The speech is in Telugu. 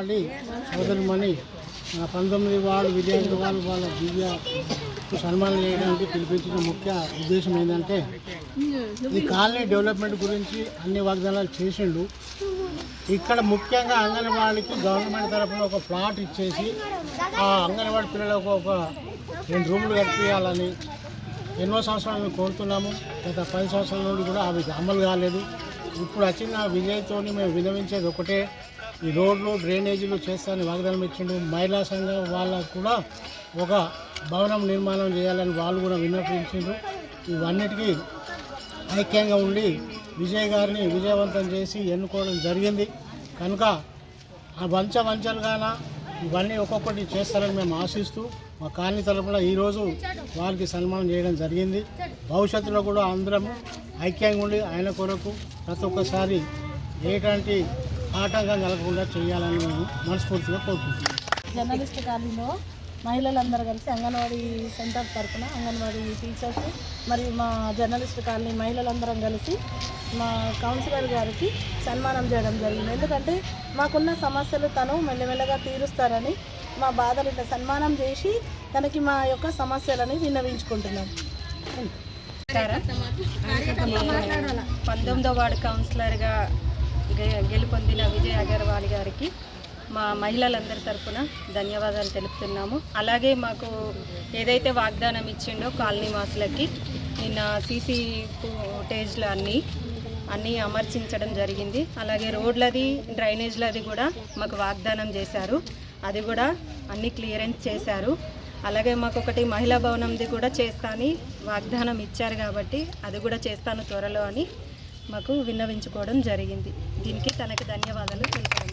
అంగన్వాడీ సోదరుమణి 19 వార్డు విజయేంద్ర వాళ్ళ దివ్యకు సన్మానం చేయడానికి పిలిపించిన ముఖ్య ఉద్దేశం ఏంటంటే ఈ కాలనీ డెవలప్మెంట్ గురించి అన్ని వాగ్దానాలు చేసిండు. ఇక్కడ ముఖ్యంగా అంగన్వాడీకి గవర్నమెంట్ తరఫున ఒక ప్లాట్ ఇచ్చేసి ఆ అంగన్వాడీ పిల్లలకు ఒక 2 రూములు కట్టియాలని ఎన్నో సంవత్సరాలు మేము కోరుతున్నాము. గత 10 సంవత్సరాల నుండి కూడా అవి అమలు కాలేదు. ఇప్పుడు వచ్చిన విజయ్తో మేము విన్నవించేది ఒకటే, ఈ రోడ్లు డ్రైనేజీలు చేస్తానని వాగ్దానం ఇచ్చిండు. మహిళా సంఘం వాళ్ళకు కూడా ఒక భవనం నిర్మాణం చేయాలని వాళ్ళు కూడా విన్నపించిండ్రు. ఇవన్నిటికీ ఐక్యంగా ఉండి విజయ్ గారిని విజయవంతం చేసి ఎన్నుకోవడం జరిగింది. కనుక ఆ వంచలుగాన ఇవన్నీ ఒక్కొక్కటి చేస్తారని మేము ఆశిస్తూ మా కాలనీ తరఫున ఈరోజు వారికి సన్మానం చేయడం జరిగింది. భవిష్యత్తులో కూడా అందరం ఐక్యంగా ఉండి ఆయన కొరకు ప్రతి ఒక్కసారి ఎలాంటి ఆటంకం కలగకుండా చేయాలని మేము మనస్ఫూర్తిగా కోరుకుంటున్నాం. జర్నలిస్ట్ కాలనీలో మహిళలందరూ కలిసి అంగన్వాడీ సెంటర్ తరఫున అంగన్వాడీ టీచర్స్ మరియు మా జర్నలిస్ట్ కాలనీ మహిళలందరం కలిసి మా కౌన్సిలర్ గారికి సన్మానం చేయడం జరిగింది. ఎందుకంటే మాకున్న సమస్యలు తను మెల్లమెల్లగా తీరుస్తారని మా బాధలు ఇట్లా సన్మానం చేసి తనకి మా యొక్క సమస్యలని విన్నవించుకుంటున్నాం. 19వ వార్డు కౌన్సిలర్గా గెలుపొందిన విజయ్ అగర్వాల్ గారికి మా మహిళలందరి తరఫున ధన్యవాదాలు తెలుపుతున్నాము. అలాగే మాకు ఏదైతే వాగ్దానం ఇచ్చిండో కాలనీ వాసులకి నిన్న సీసీ ఫుటేజ్లు అన్నీ అమర్చించడం జరిగింది. అలాగే రోడ్లది డ్రైనేజ్లది కూడా మాకు వాగ్దానం చేశారు. అది కూడా అన్నీ క్లియరెన్స్ చేశారు. అలాగే మాకు ఒకటి మహిళా భవనంది కూడా చేస్తా అని వాగ్దానం ఇచ్చారు కాబట్టి అది కూడా చేస్తాను త్వరలో అని మాకు విన్నవించుకోవడం జరిగింది. దీనికి తనకి ధన్యవాదాలు తెలుపుతున్నాను.